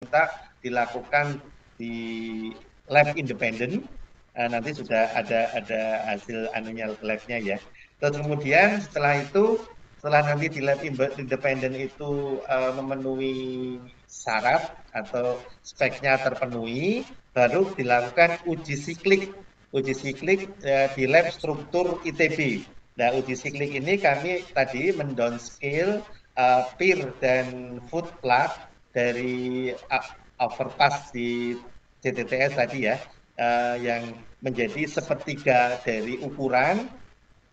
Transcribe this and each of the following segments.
minta dilakukan di lab independen. Nanti sudah ada hasil anunya labnya ya. Terus kemudian setelah nanti di lab independen itu memenuhi syarat atau speknya terpenuhi, baru dilakukan uji siklik di lab struktur ITB. Nah, uji siklik ini kami tadi mendownscale peer dan food plot dari overpass di CTTS tadi ya, yang menjadi sepertiga dari ukuran.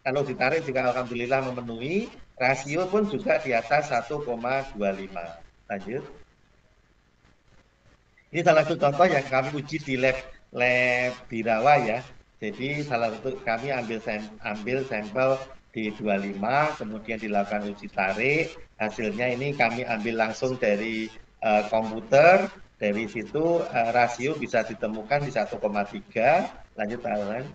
Kalau ditarik juga alhamdulillah memenuhi, rasio pun juga di atas 1,25. Lanjut. Ini salah satu contoh yang kami uji di lab Birawa ya. Jadi salah satu kami ambil sampel di 25, kemudian dilakukan uji tarik. Hasilnya ini kami ambil langsung dari komputer. Dari situ rasio bisa ditemukan di 1,3. Lanjut Pak Alwan.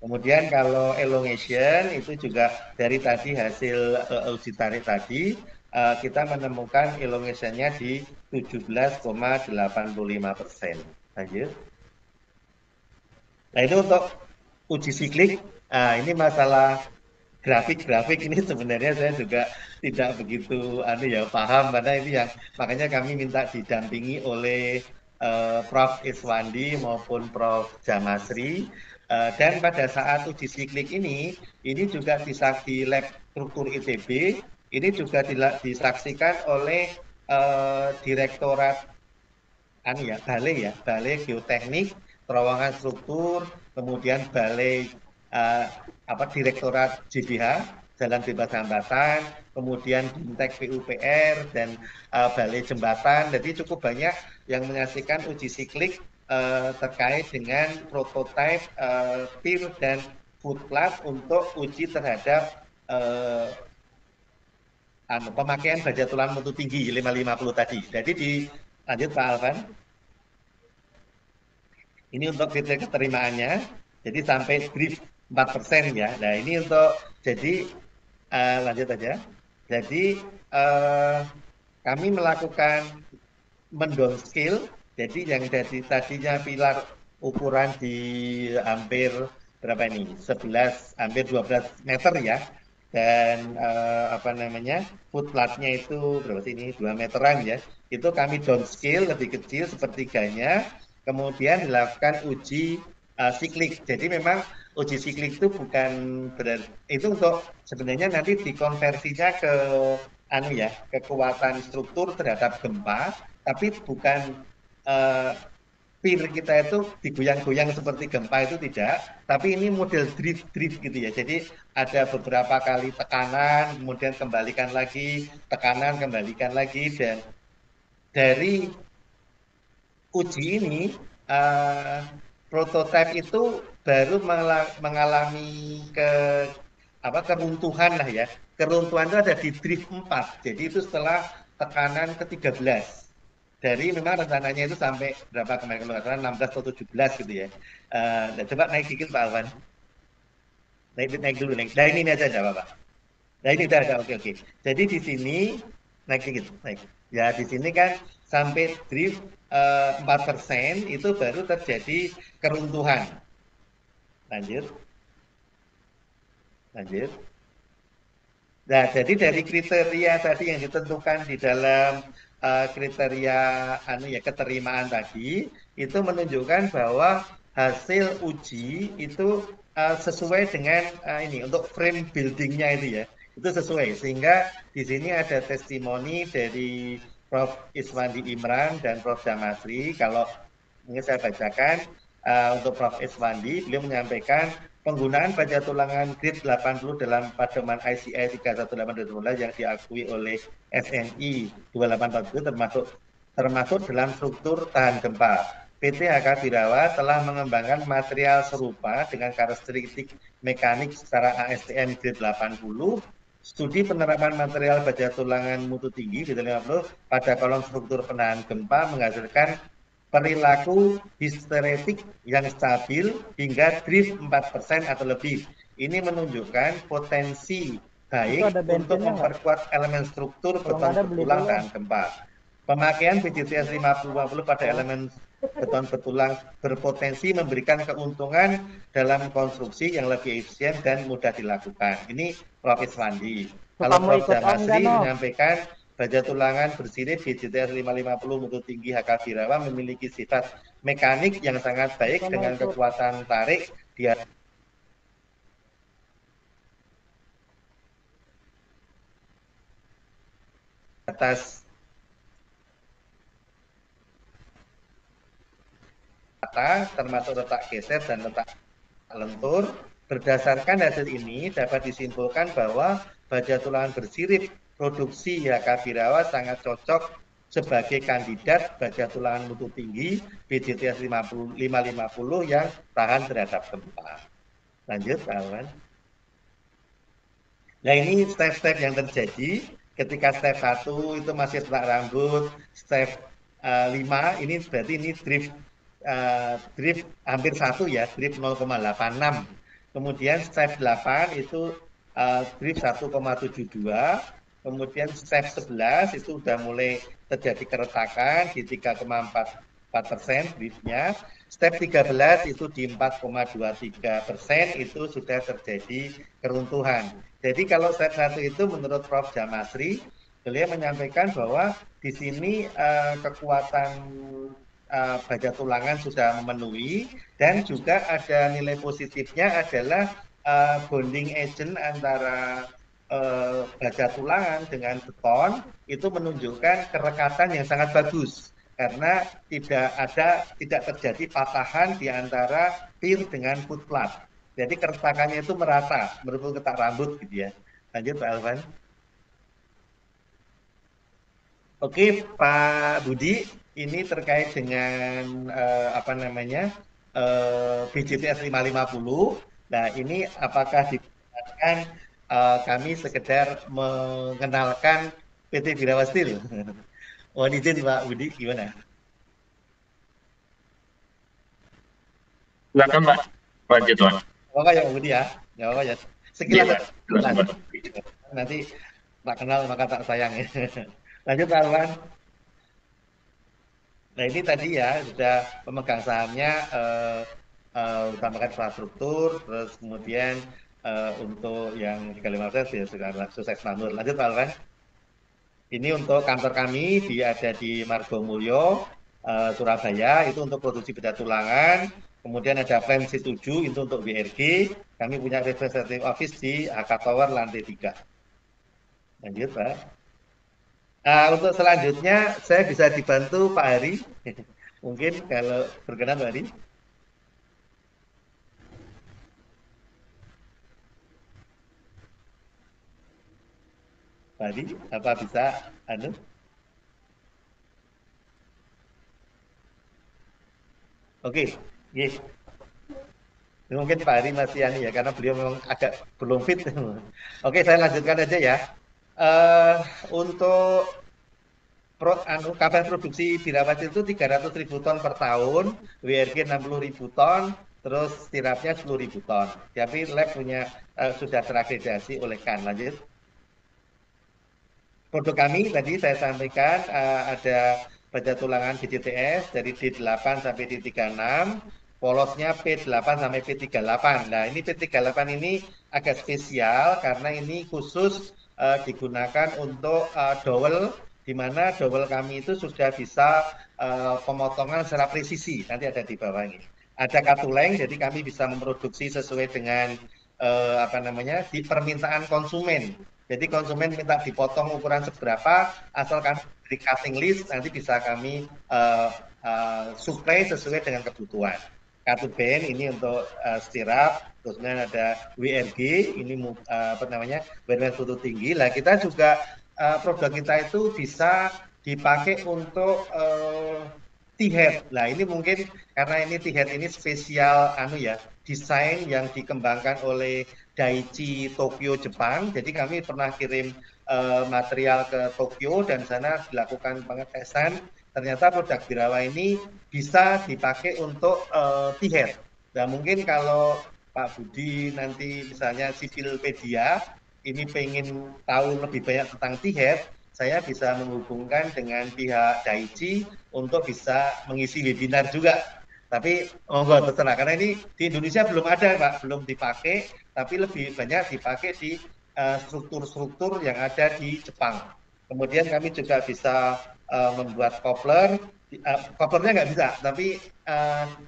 Kemudian kalau elongation itu juga dari tadi hasil uji tarik tadi, kita menemukan elongationnya di 17,85%. Lanjut. Nah itu untuk uji siklik. Ini masalah grafik ini sebenarnya saya juga tidak begitu paham, karena ini yang makanya kami minta didampingi oleh Prof. Iswandi maupun Prof. Jamasri. Dan pada saat uji siklik ini juga di lab struktur ITB, ini juga disaksikan oleh Direktorat Balai Geoteknik, Terowongan Struktur, kemudian Balai Direktorat JBH, Jalan Bebas Hambatan, kemudian Bintek PUPR, dan Balai Jembatan. Jadi cukup banyak yang menyaksikan uji siklik terkait dengan prototipe peer dan food plot untuk uji terhadap pemakaian baja tulang mutu tinggi 550 tadi. Jadi lanjut Pak Alvan. Ini untuk kriteria keterimaannya. Jadi sampai drift 4% ya. Nah ini untuk jadi lanjut aja. Jadi kami melakukan mendownscale. Jadi yang dari tadinya pilar ukuran di hampir berapa ini? 11, hampir 12 meter ya. Dan foot plotnya itu berapa sih ini? 2 meteran ya. Itu kami downscale lebih kecil sepertiganya. Kemudian dilakukan uji siklik. Jadi memang uji siklik itu bukan berarti itu untuk sebenarnya nanti dikonversinya ke kekuatan struktur terhadap gempa, tapi bukan peer kita itu digoyang-goyang seperti gempa itu tidak, tapi ini model drift gitu ya. Jadi ada beberapa kali tekanan, kemudian kembalikan lagi, tekanan, kembalikan lagi, dan dari uji ini prototipe itu baru mengalami keruntuhan lah ya. Keruntuhan itu ada di drift 4. Jadi itu setelah tekanan ke-13. Dari memang rencananya itu sampai berapa kemarin kalau nggak salah 16 atau 17 gitu ya. Coba naik dikit Pak Alvan. Naik dulu. Nah ini aja enggak apa-apa. Nah ini udah ada, oke. Jadi di sini naik dikit, naik. Ya di sini kan sampai drift 4% itu baru terjadi keruntuhan. Lanjut. Nah, jadi dari kriteria tadi yang ditentukan di dalam kriteria keterimaan tadi itu menunjukkan bahwa hasil uji itu sesuai dengan untuk frame buildingnya itu ya, itu sesuai, sehingga di sini ada testimoni dari Prof. Iswandi Imran dan Prof. Jamasri. Kalau ini saya bacakan untuk Prof. Iswandi, beliau menyampaikan penggunaan baja tulangan grade 80 dalam pedoman ICI 31820 yang diakui oleh SNI 2840 termasuk dalam struktur tahan gempa. PT HK Birawa telah mengembangkan material serupa dengan karakteristik mekanik secara ASTM grade 80. Studi penerapan material baja tulangan mutu tinggi grade 50 pada kolom struktur penahan gempa menghasilkan perilaku histeretik yang stabil hingga drift 4% atau lebih. Ini menunjukkan potensi baik untuk memperkuat elemen struktur beton bertulang tahan gempa. Pemakaian BJTS 50-50 pada elemen beton bertulang berpotensi memberikan keuntungan dalam konstruksi yang lebih efisien dan mudah dilakukan. Ini Prof. Iswandi. Kalau Kamu Prof. ikut Om Jamasri Gano. menyampaikan baja tulangan bersirip BJTS 550 mutu tinggi HK Birawa memiliki sifat mekanik yang sangat baik Kamu dengan ikut. kekuatan tarik di atas rata, termasuk letak geser dan letak lentur. Berdasarkan hasil ini dapat disimpulkan bahwa baja tulangan bersirip produksi HK Birawa sangat cocok sebagai kandidat baja tulangan mutu tinggi BJTS 550 yang tahan terhadap gempa. Lanjut, Pak Alwan. Nah, ini step-step yang terjadi ketika step 1 itu masih retak rambut, step 5 ini berarti ini drift hampir 1 ya, drift 0,86. Kemudian step 8 itu drift 1,72. Kemudian step 11 itu sudah mulai terjadi keretakan di 3,44% driftnya. Step 13 itu di 4,23% itu sudah terjadi keruntuhan. Jadi kalau step 1 itu menurut Prof. Jamasri, beliau menyampaikan bahwa di sini kekuatan baja tulangan sudah memenuhi dan juga ada nilai positifnya adalah bonding agent antara baja tulangan dengan beton itu menunjukkan kerekatan yang sangat bagus karena tidak terjadi patahan di antara pier dengan footplat. Jadi keretakannya itu merata, merupakan ketak rambut gitu ya. Lanjut Pak Alvan. Oke, Pak Budi, ini terkait dengan apa namanya BJTS 550. Nah, ini apakah digunakan kami sekedar mengenalkan PT Birawa Steel? Mohon izin Pak Budi, gimana? Silakan Pak, lanjut Pak. Apa ya Pak Budi ya? Ya apa ya? Iya Sekilas, Pak, silakan Pak. nanti tak kenal maka tak sayang. Lanjut Pak Alwan. Nah ini tadi ya sudah pemegang sahamnya utamakan infrastruktur, terus kemudian untuk yang 315 ya sudah sukses makmur. Lanjut Pak Alvan. Ini untuk kantor kami ada di Margomulyo, Surabaya, itu untuk produksi bedah tulangan. Kemudian ada plan C7 itu untuk BRG. Kami punya representative office di HK Tower lantai 3. Lanjut Pak. Untuk selanjutnya saya bisa dibantu Pak Hari. Mungkin kalau berkenan Pak Hari. Pak Hari, apa bisa anu? Oke, yes. Mungkin Pak Hari masih anu ya, karena beliau memang agak belum fit. Oke, saya lanjutkan aja ya. Untuk kapasitas produksi Birawa Steel itu 300.000 ton per tahun, WRG 60.000 ton, terus stirapnya 10.000 ton. Tapi lab punya sudah terakreditasi oleh KAN. Lanjut. Produk kami tadi saya sampaikan ada baja tulangan BJTS dari D8 sampai D36, polosnya P8 sampai P38. Nah ini P38 ini agak spesial karena ini khusus digunakan untuk dowel, di mana dowel kami itu sudah bisa pemotongan secara presisi, nanti ada di bawah ini. Ada katuleng, jadi kami bisa memproduksi sesuai dengan apa namanya di permintaan konsumen. Jadi konsumen minta dipotong ukuran seberapa, asal kami beri cutting list, nanti bisa kami supply sesuai dengan kebutuhan. Kartu band ini untuk stirap, terus kemudian ada WRG, ini apa namanya, bermerek mutu tinggi. Lah kita juga produk kita itu bisa dipakai untuk T-head. Nah ini mungkin karena ini T-head ini spesial anu ya, desain yang dikembangkan oleh Daichi Tokyo Jepang. Jadi kami pernah kirim material ke Tokyo dan sana dilakukan pengetesan. Ternyata produk Birawa ini bisa dipakai untuk T-head. Nah mungkin kalau Pak Budi nanti misalnya Sipilpedia ini pengen tahu lebih banyak tentang T-head, saya bisa menghubungkan dengan pihak Daichi untuk bisa mengisi webinar juga. Tapi monggo terserah, karena ini di Indonesia belum ada Pak, belum dipakai, tapi lebih banyak dipakai di struktur-struktur yang ada di Jepang. Kemudian kami juga bisa membuat coupler, couplernya nggak bisa, tapi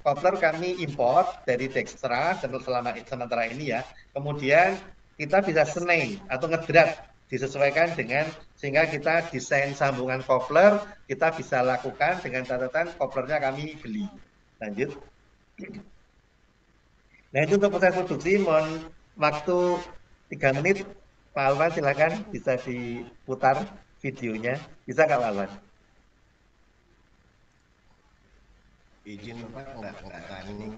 coupler kami import dari Dextra selama sementara ini ya. Kemudian kita bisa seneng atau ngedrat disesuaikan dengan, sehingga kita desain sambungan coupler kita bisa lakukan dengan catatan couplernya kami beli. Lanjut. Nah itu untuk proses produksi, mohon waktu 3 menit. Pak Alwan silakan bisa diputar videonya. Bisa nggak Pak Alwan? Izin Pak, nggak ini.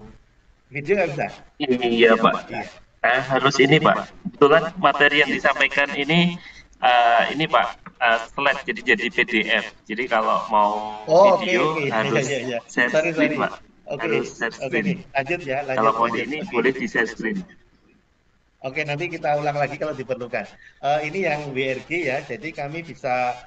Video nggak bisa? Iya Pak. Iya. Harus ini Pak. Kebetulan materi yang disampaikan ini Pak, slide jadi PDF. Jadi kalau mau Oh, video oke. harus Iya, iya. share Sorry. screen Pak. Oke, Harus share oke screen. nih. Lanjut ya, Kalau mau lanjut. ini Oke. boleh di share screen. Oke, nanti kita ulang lagi kalau diperlukan. Ini yang WRG ya, jadi kami bisa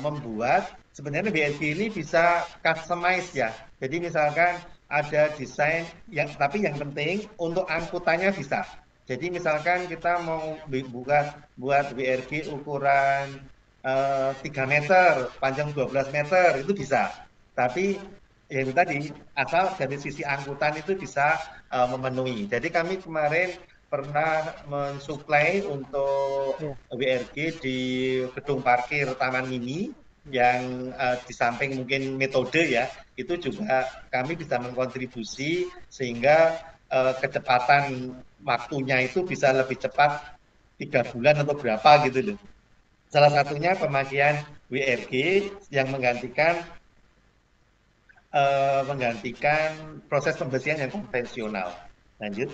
membuat, sebenarnya WRG ini bisa customize ya. Jadi misalkan ada desain, tapi yang penting untuk angkutannya bisa. Jadi misalkan kita mau buat WRG ukuran 3 meter, panjang 12 meter, itu bisa. Tapi yang tadi, asal dari sisi angkutan itu bisa memenuhi. Jadi kami kemarin pernah mensuplai untuk WRG di gedung parkir Taman Mini yang di samping mungkin metode ya, itu juga kami bisa mengkontribusi sehingga kecepatan waktunya itu bisa lebih cepat 3 bulan atau berapa gitu loh. Salah satunya pemakaian WRG yang menggantikan proses pembersihan yang konvensional. Lanjut.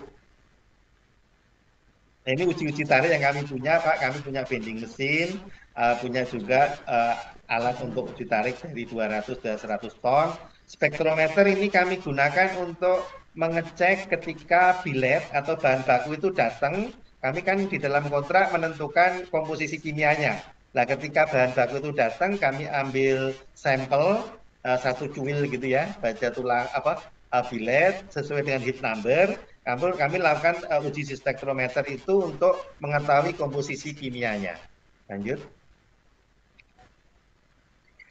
Nah, ini uji tarik yang kami punya, Pak. Kami punya bending mesin, punya juga alat untuk uji tarik dari 200 ke 100 ton. Spektrometer ini kami gunakan untuk mengecek ketika bilet atau bahan baku itu datang. Kami kan di dalam kontrak menentukan komposisi kimianya. Nah, ketika bahan baku itu datang, kami ambil sampel 1 cuil gitu ya, baja tulang bilet sesuai dengan heat number. Kami lakukan uji spektrometer itu untuk mengetahui komposisi kimianya. Lanjut.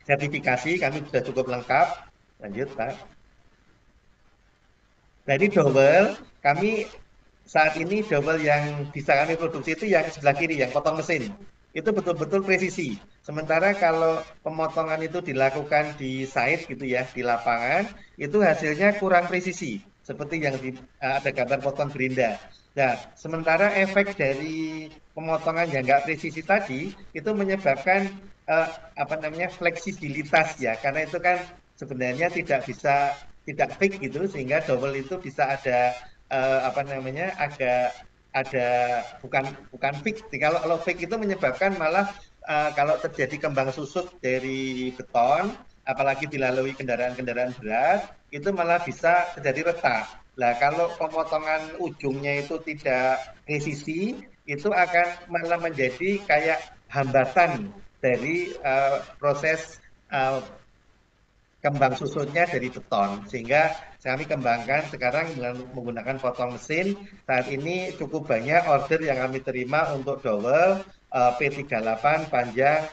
Sertifikasi kami sudah cukup lengkap. Lanjut, Pak. Jadi dowel, kami saat ini dowel yang bisa kami produksi itu yang sebelah kiri, yang potong mesin. Itu betul-betul presisi. Sementara kalau pemotongan itu dilakukan di site gitu ya, di lapangan, itu hasilnya kurang presisi. Seperti yang ada gambar potong gerinda. Nah, sementara efek dari pemotongan yang nggak presisi tadi itu menyebabkan fleksibilitas ya, karena itu kan sebenarnya tidak fix gitu, sehingga dowel itu bisa ada ada bukan fix. Kalau fix itu menyebabkan malah kalau terjadi kembang susut dari beton, apalagi dilalui kendaraan-kendaraan berat, itu malah bisa terjadi retak. Nah, kalau pemotongan ujungnya itu tidak presisi, itu akan malah menjadi kayak hambatan dari proses kembang susutnya dari beton. Sehingga kami kembangkan sekarang dengan menggunakan potong mesin. Saat ini cukup banyak order yang kami terima untuk dowel P38 panjang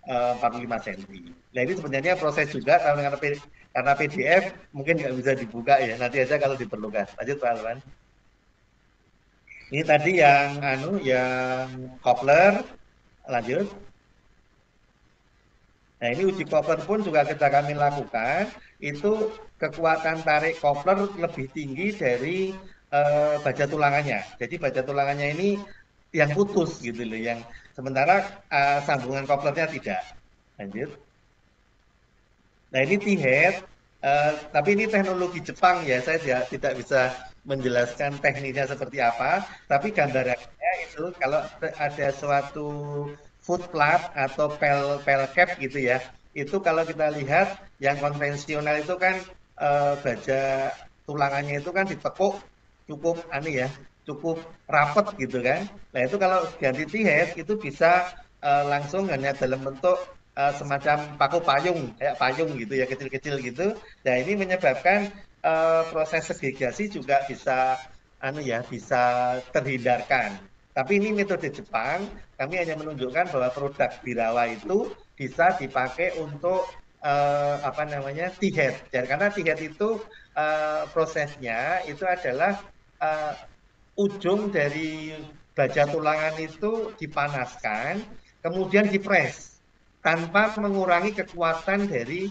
45 cm. Nah ini sebenarnya proses juga karena PDF mungkin nggak bisa dibuka ya, nanti aja kalau diperlukan. Lanjut Pak Alwan. Ini tadi yang coupler. Lanjut. Nah ini uji coupler pun juga kami lakukan, itu kekuatan tarik coupler lebih tinggi dari baja tulangannya. Jadi baja tulangannya ini yang putus gitu loh, yang sementara sambungan couplernya tidak. Lanjut. Nah ini T-head, tapi ini teknologi Jepang ya, saya tidak bisa menjelaskan teknisnya seperti apa, tapi gambarannya itu kalau ada suatu foot flap atau pel cap gitu ya, itu kalau kita lihat yang konvensional itu kan baja tulangannya itu kan ditekuk cukup rapet gitu kan. Nah itu kalau ganti T-head itu bisa langsung hanya dalam bentuk semacam paku payung, kayak payung gitu ya, kecil-kecil gitu. Nah, ini menyebabkan proses segregasi juga bisa bisa terhindarkan. Tapi ini metode Jepang, kami hanya menunjukkan bahwa produk Birawa itu bisa dipakai untuk T-head. Karena T-head itu prosesnya itu adalah ujung dari baja tulangan itu dipanaskan, kemudian dipres tanpa mengurangi kekuatan dari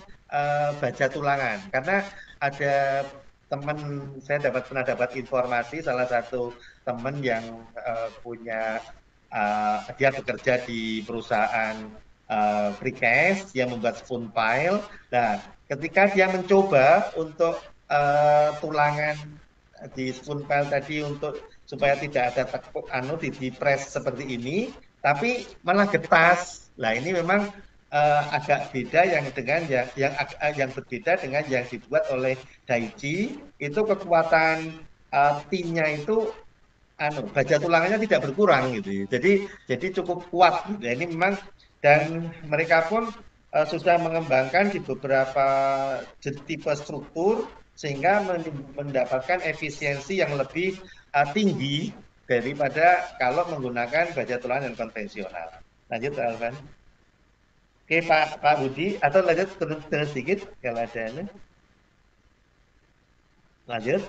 baja tulangan. Karena ada teman saya pernah dapat informasi salah satu teman yang punya dia bekerja di perusahaan precast yang membuat spoon pile. Nah, ketika dia mencoba untuk tulangan di spoon pile tadi untuk supaya tidak ada tekuk di press seperti ini, tapi malah getas. Nah, ini memang agak beda yang berbeda dengan yang dibuat oleh Daichi. Itu kekuatan timnya itu baja tulangannya tidak berkurang gitu. Jadi cukup kuat gitu. Ini memang dan mereka pun sudah mengembangkan di beberapa tipe struktur sehingga mendapatkan efisiensi yang lebih tinggi daripada kalau menggunakan baja tulangan yang konvensional. Lanjut, Alvan. Oke, Pak Budi, atau lanjut terus sedikit kalau ada ini. Lanjut.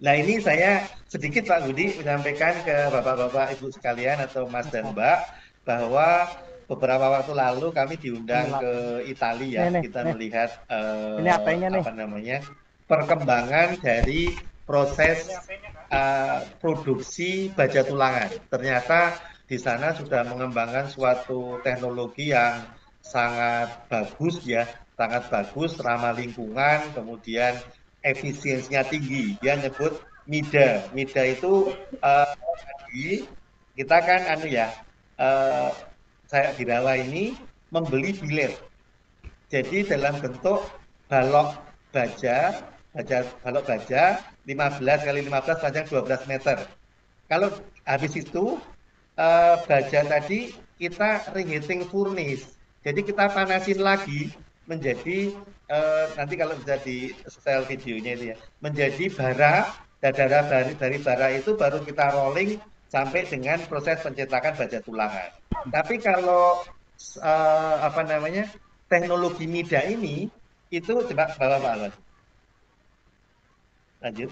Nah, ini saya sedikit Pak Budi menyampaikan ke Bapak-Bapak Ibu sekalian atau Mas dan Mbak bahwa beberapa waktu lalu kami diundang ke Italia. Kita melihat perkembangan dari proses produksi baja tulangan. Ternyata di sana sudah mengembangkan suatu teknologi yang sangat bagus ya, sangat bagus, ramah lingkungan, kemudian efisiensinya tinggi. Dia nyebut MIDA. MIDA itu kita kan saya Birawa ini membeli bilet. Jadi dalam bentuk balok baja 15 kali 15 panjang 12 meter. Kalau habis itu baja tadi kita reheating furnace. Jadi kita panasin lagi menjadi nanti kalau bisa di style videonya itu ya, menjadi bara. Dari bara itu baru kita rolling sampai dengan proses pencetakan baja tulangan. Tapi kalau teknologi MIDA ini itu coba bawa Pak Alwan. Lanjut.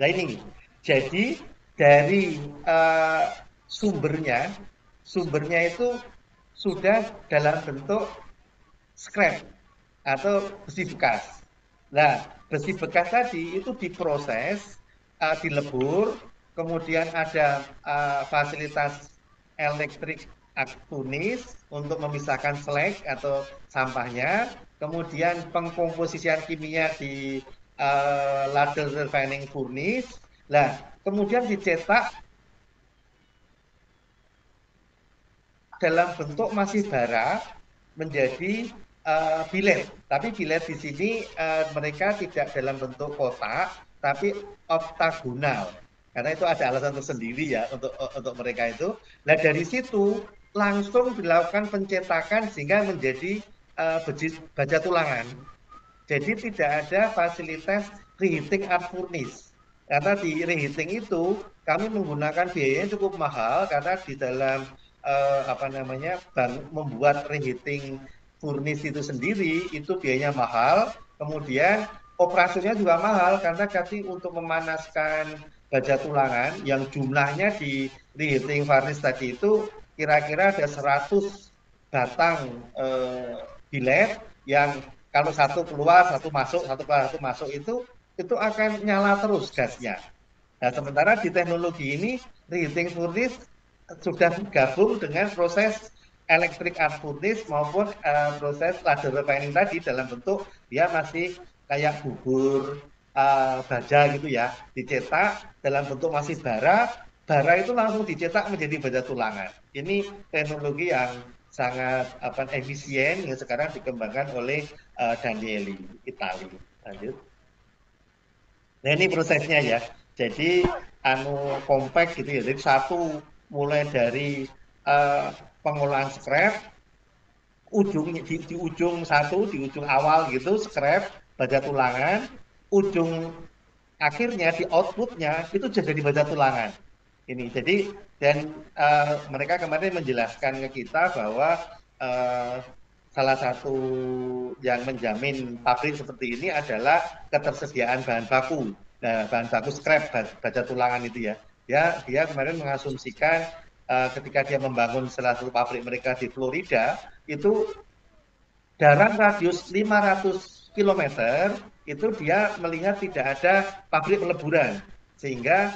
Nah ini, jadi dari sumbernya itu sudah dalam bentuk scrap atau besi bekas. Nah, besi bekas tadi itu diproses, dilebur, kemudian ada fasilitas elektrik arc furnace untuk memisahkan slag atau sampahnya, kemudian pengkomposisian kimia di ladle refining furnace. Nah, kemudian dicetak dalam bentuk masih bara menjadi bilet. Tapi bilet di sini mereka tidak dalam bentuk kotak, tapi oktagonal. Karena itu ada alasan tersendiri ya untuk mereka itu. Nah, dari situ langsung dilakukan pencetakan sehingga menjadi baja tulangan. Jadi tidak ada fasilitas reheating arc furnace. Karena di reheating itu kami menggunakan biayanya cukup mahal karena di dalam membuat reheating furnace itu sendiri itu biayanya mahal. Kemudian operasinya juga mahal karena kami untuk memanaskan baja tulangan yang jumlahnya di reheating furnace tadi itu kira-kira ada 100 batang bilet yang kalau satu keluar, satu masuk, satu keluar, satu masuk itu akan nyala terus gasnya. Nah, sementara di teknologi ini reheating furnace sudah gabung dengan proses electric arc furnace maupun proses ladle refining tadi dalam bentuk dia masih kayak bubur baja gitu ya, dicetak dalam bentuk masih bara itu langsung dicetak menjadi baja tulangan. Ini teknologi yang sangat efisien yang sekarang dikembangkan oleh Danieli Itali. Lanjut. Nah, ini prosesnya ya. Jadi compact gitu ya. Jadi satu mulai dari pengolahan scrap, di ujung satu, di ujung awal gitu, scrap, baja tulangan, ujung akhirnya di outputnya itu jadi baja tulangan. Ini jadi dan mereka kemarin menjelaskan ke kita bahwa salah satu yang menjamin pabrik seperti ini adalah ketersediaan bahan baku. Nah, bahan baku scrap baja tulangan itu ya. Dia kemarin mengasumsikan ketika dia membangun salah satu pabrik mereka di Florida itu dalam radius 500 km itu dia melihat tidak ada pabrik peleburan sehingga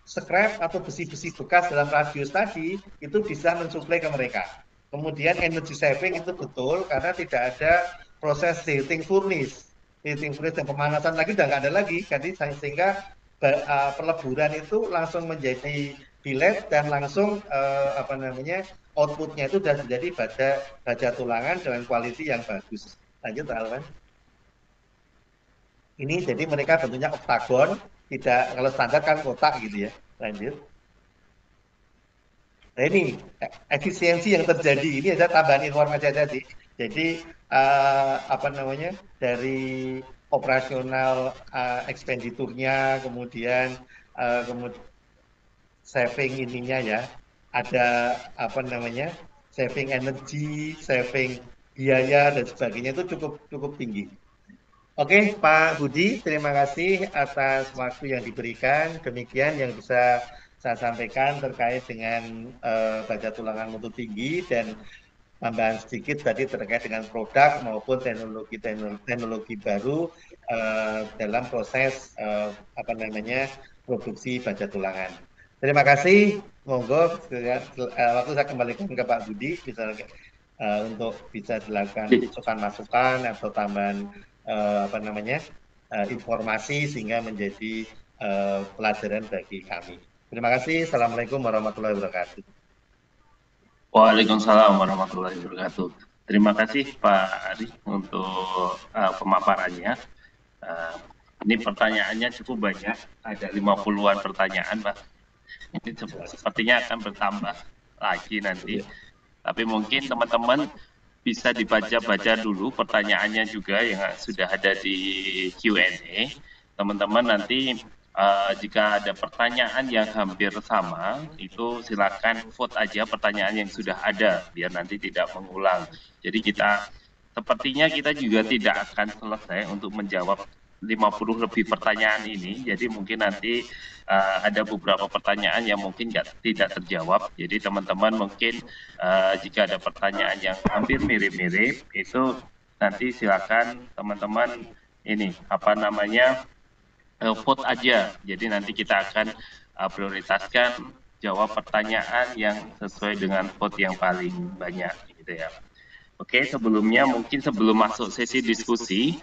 scrap atau besi-besi bekas dalam radius tadi itu bisa mensuplai ke mereka. Kemudian energy saving itu betul karena tidak ada proses heating furnace dan pemanasan lagi udah nggak ada lagi, jadi sehingga peleburan itu langsung menjadi billet dan langsung apa namanya outputnya itu sudah menjadi baja tulangan dengan quality yang bagus. Lanjut, Alwan. Ini jadi mereka bentuknya oktagon, tidak kalau standar kan kotak gitu ya. Lanjut. Nah ini efisiensi yang terjadi ini ada tambahan informasi aja sih. Jadi apa namanya dari operasional ekspenditurnya kemudian saving ininya ya, ada apa namanya saving energi, saving biaya dan sebagainya itu cukup tinggi. Oke, Pak Budi, terima kasih atas waktu yang diberikan. Demikian yang bisa saya sampaikan terkait dengan baja tulangan mutu tinggi dan tambahan sedikit tadi terkait dengan produk maupun teknologi baru dalam proses apa namanya produksi baja tulangan. Terima kasih. Monggo waktu saya kembalikan ke Pak Budi misalnya untuk bisa dilakukan masukan-masukan atau tambahan apa namanya informasi sehingga menjadi pelajaran bagi kami. Terima kasih. Assalamualaikum warahmatullahi wabarakatuh. Waalaikumsalam warahmatullahi wabarakatuh. Terima kasih Pak Ari untuk pemaparannya. Ini pertanyaannya cukup banyak, ada 50-an pertanyaan, Pak. Ini sepertinya akan bertambah lagi nanti. Tapi mungkin teman-teman bisa dibaca-baca dulu pertanyaannya juga yang sudah ada di Q&A. Teman-teman nanti jika ada pertanyaan yang hampir sama, itu silakan vote aja pertanyaan yang sudah ada, biar nanti tidak mengulang. Jadi sepertinya kita juga tidak akan selesai untuk menjawab 50 lebih pertanyaan ini, jadi mungkin nanti ada beberapa pertanyaan yang mungkin tidak terjawab. Jadi teman-teman mungkin jika ada pertanyaan yang hampir mirip-mirip, itu nanti silakan teman-teman ini apa namanya vote aja. Jadi nanti kita akan prioritaskan jawab pertanyaan yang sesuai dengan vote yang paling banyak, gitu ya. Oke, sebelumnya mungkin sebelum masuk sesi diskusi,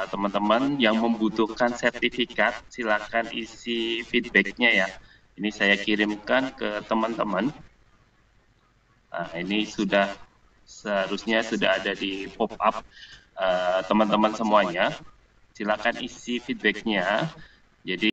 teman-teman yang membutuhkan sertifikat, silakan isi feedback-nya ya. Ini saya kirimkan ke teman-teman. Nah, ini seharusnya sudah ada di pop-up teman-teman semuanya. Silakan isi feedback-nya. Jadi